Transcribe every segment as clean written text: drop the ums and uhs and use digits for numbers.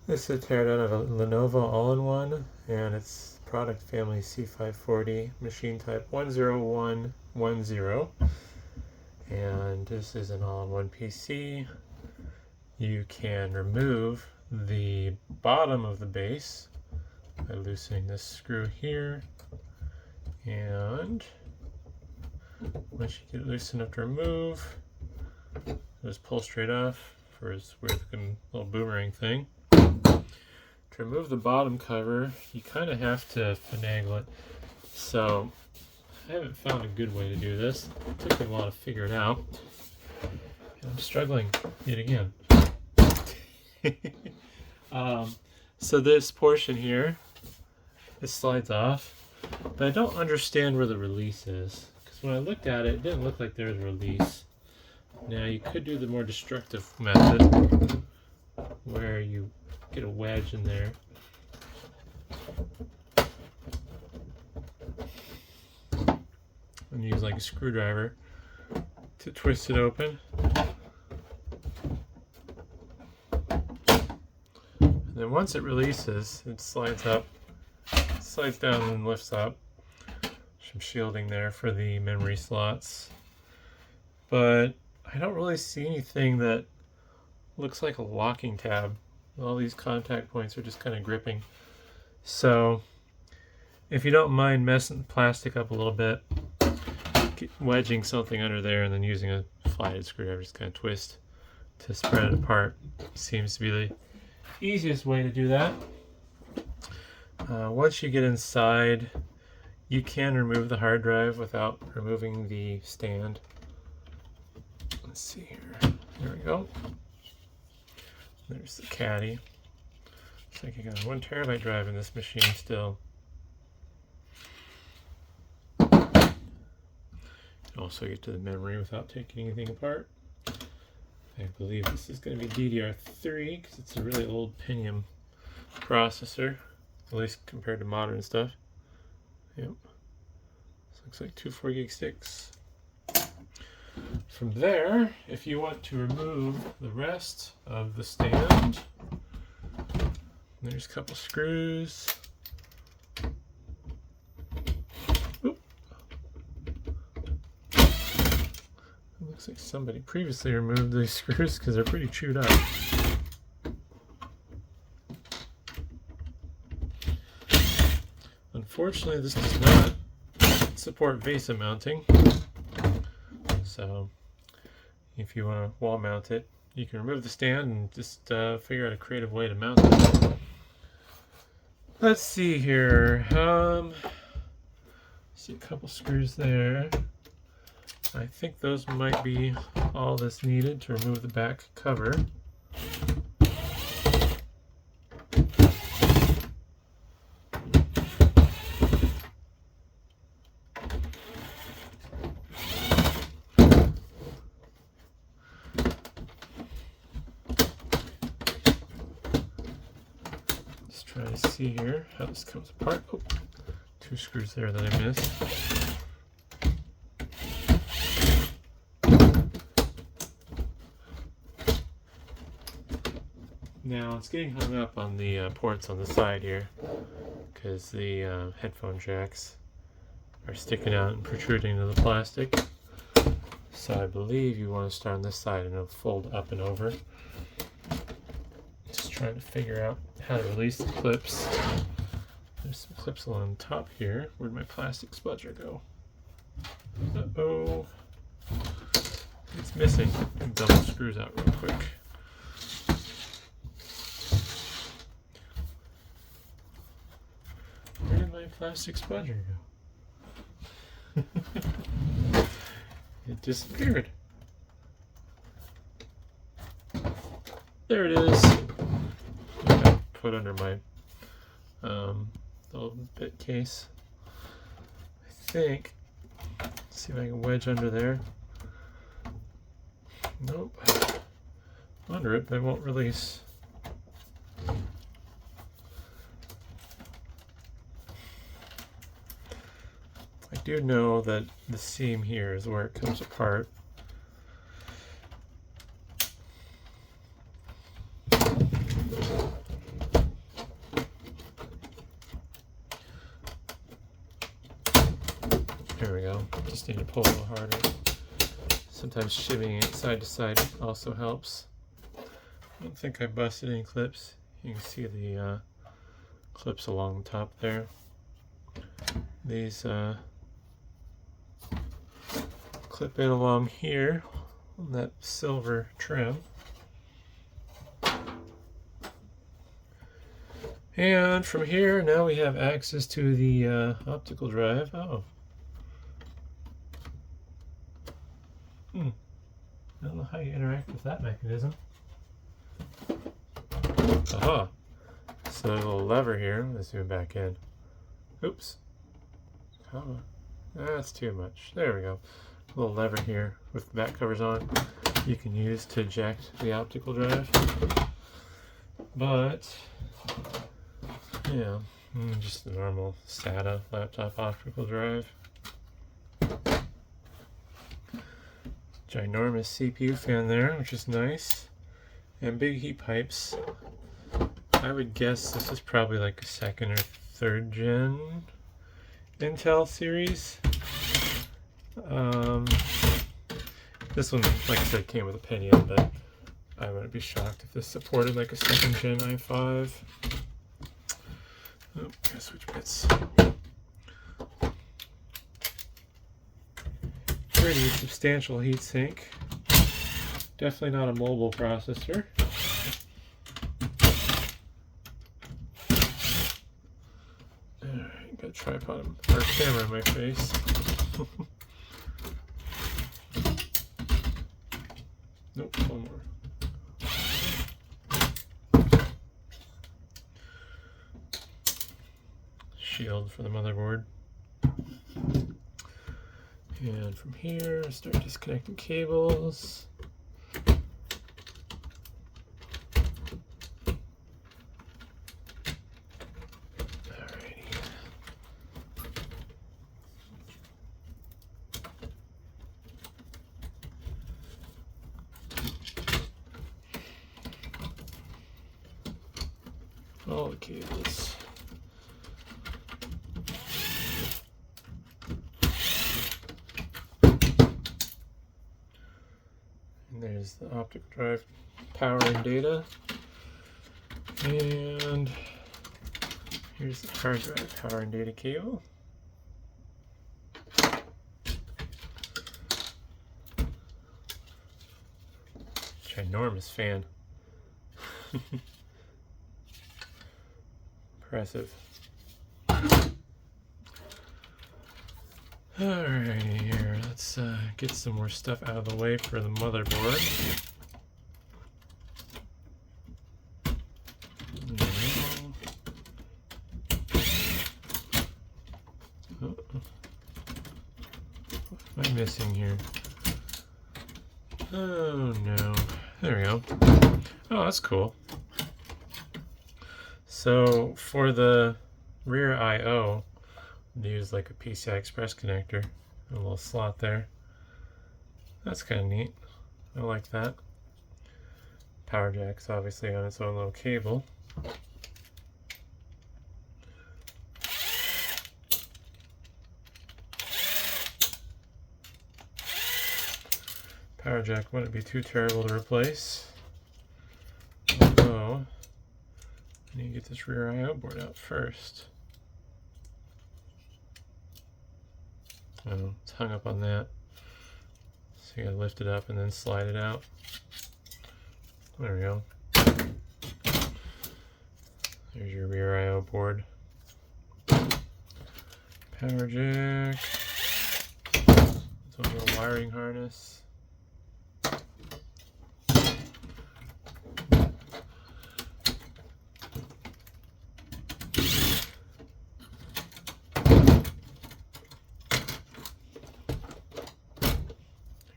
This is a teardown of a Lenovo all-in-one, and it's product family C540, machine type 10110. And this is an all-in-one PC. You can remove the bottom of the base by loosening this screw here, and once you get it loose enough to remove, just pull straight off for its weird looking little boomerang thing. To remove the bottom cover, you kind of have to finagle it. So I haven't found a good way to do this. It took me a while to figure it out. And I'm struggling yet again. So this portion here, this slides off, but I don't understand where the release is. Because when I looked at it, it didn't look like there was a release. Now you could do the more destructive method, where you get a wedge in there. And use like a screwdriver to twist it open. And then once it releases, it slides up, slides down and lifts up. Some shielding there for the memory slots. But I don't really see anything that looks like a locking tab. All these contact points are just kind of gripping. So if you don't mind messing the plastic up a little bit, wedging something under there and then using a flathead screwdriver, just kind of twist to spread it apart, seems to be the easiest way to do that. Once you get inside, you can remove the hard drive without removing the stand. Let's see here. There we go. There's the caddy. Looks like I got a 1 terabyte drive in this machine still. You can also get to the memory without taking anything apart. I believe this is going to be DDR3 because it's a really old Pentium processor, at least compared to modern stuff. Yep. This looks like 2 4-gig sticks. From there, if you want to remove the rest of the stand, there's a couple screws. Oop. It looks like somebody previously removed these screws because they're pretty chewed up. Unfortunately, this does not support VESA mounting. So if you want to wall mount it, you can remove the stand and just figure out a creative way to mount it. Let's see here. See a couple screws there. I think those might be all that's needed to remove the back cover. Trying to see here how this comes apart. Oh, 2 screws there that I missed. Now it's getting hung up on the ports on the side here because the headphone jacks are sticking out and protruding into the plastic. So I believe you want to start on this side and it'll fold up and over. Just trying to figure out how to release the clips. There's some clips along the top here. Where'd my plastic spudger go? Uh-oh. It's missing. Double screws out real quick. Where did my plastic spudger go? It disappeared. There it is. Put under my little bit case. I think. Let's see if I can wedge under there. Nope. Under it, but it won't release. I do know that the seam here is where it comes apart. we go. Just need to pull a little harder. Sometimes shimmying it side to side also helps. I don't think I busted any clips. You can see the clips along the top there. These clip in along here on that silver trim. And from here, now we have access to the optical drive. Oh. I don't know how you interact with that mechanism. Aha. So there's a little lever here. Let's zoom back in. Oops. Oh, that's too much. There we go. A little lever here with the back covers on. You can use to eject the optical drive. But yeah, just a normal SATA laptop optical drive. Ginormous CPU fan there, which is nice. And big heat pipes. I would guess this is probably like a 2nd or 3rd gen Intel series. This one, like I said, came with a Pentium, but I wouldn't be shocked if this supported like a 2nd gen i5. Oh, gotta switch bits. Pretty substantial heatsink. Definitely not a mobile processor. Alright, got a tripod or camera in my face. Nope, one more. Shield for the motherboard. And from here, start disconnecting cables. Alrighty. All the cables. There's the optical drive power and data. And here's the hard drive power and data cable. Ginormous fan. Impressive. Alrighty, here, let's get some more stuff out of the way for the motherboard. What am I missing here? Oh no. There we go. Oh, that's cool. So for the rear I/O, use like a PCI Express connector, a little slot there. That's kind of neat. I like that. Power jack's obviously on its own little cable. Power jack wouldn't be too terrible to replace. Although, I need to get this rear I/O board out first. Oh, it's hung up on that. So you gotta lift it up and then slide it out. There we go. There's your rear I/O board. Power jack. It's a little wiring harness.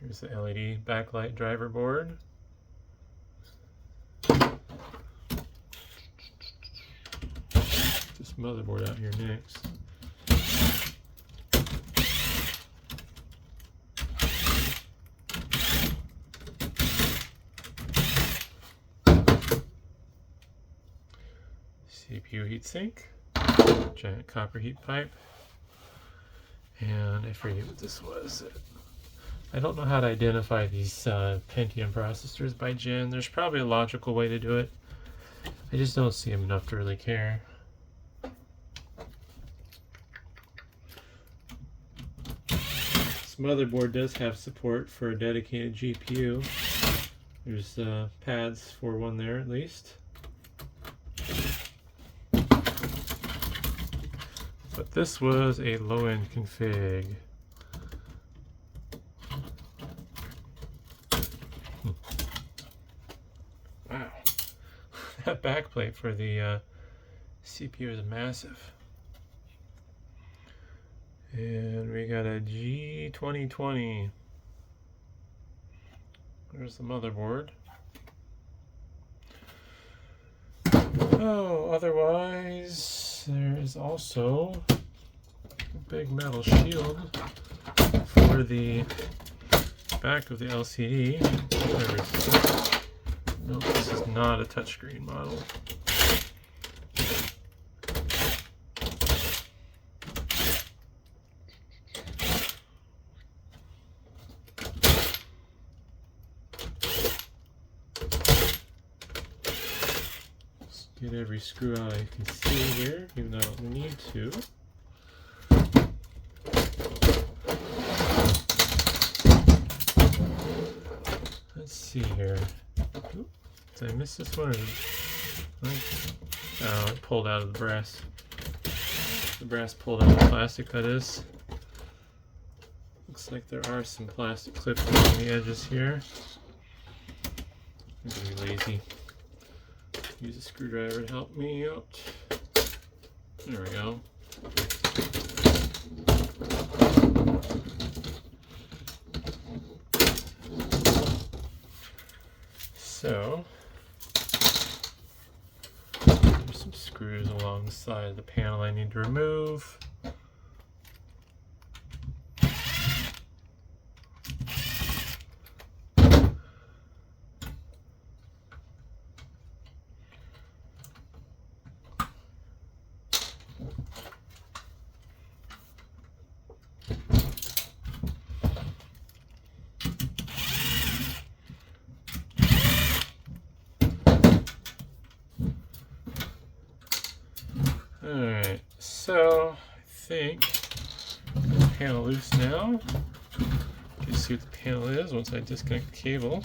Here's the LED backlight driver board. This motherboard out here next. CPU heatsink, giant copper heat pipe, And I forget what this was. I don't know how to identify these Pentium processors by gen. There's probably a logical way to do it. I just don't see them enough to really care. This motherboard does have support for a dedicated GPU. There's pads for one there at least. But this was a low-end config. Wow. That backplate for the CPU is massive. And we got a G2020. There's the motherboard. Oh, otherwise, there is also a big metal shield for the back of the LCD. No, this is not a touchscreen model. Get every screw out I can see here, even though I don't need to. Let's see here. Oop, did I miss this one? Oh, it pulled out of the brass. The brass pulled out of the plastic, that is. Looks like there are some plastic clips on the edges here. I'm gonna be lazy. Use a screwdriver to help me out. There we go. So, there's some screws along the side of the panel I need to remove. Alright, so I think the panel loose now. You can see what the panel is once I disconnect the cable.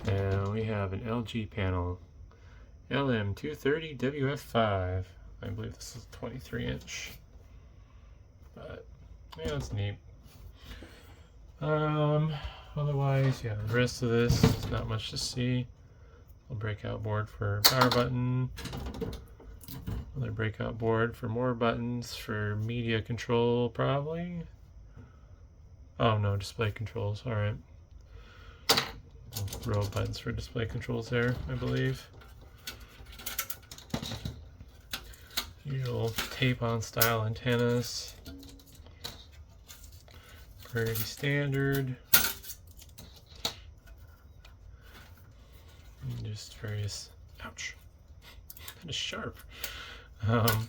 And we have an LG panel, LM230 WF5. I believe this is 23-inch. But yeah, that's neat. Otherwise, yeah, the rest of this is not much to see. A breakout board for power button. Another breakout board for more buttons for media control, probably. Oh no, display controls. All right. Row of buttons for display controls there, I believe. Usual tape-on style antennas. Pretty standard. Just various, ouch, that is sharp,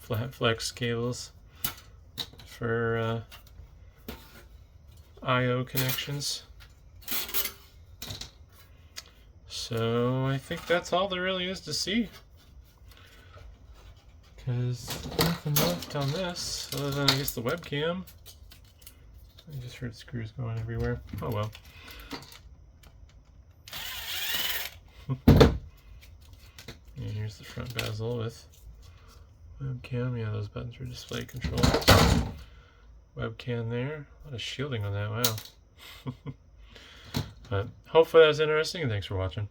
flat flex cables for I/O connections. So I think that's all there really is to see, because nothing left on this other than I guess the webcam. I just heard screws going everywhere. Oh well. And here's the front bezel with webcam. Yeah, those buttons are display control. Webcam there. A lot of shielding on that. Wow. But hopefully that was interesting, and thanks for watching.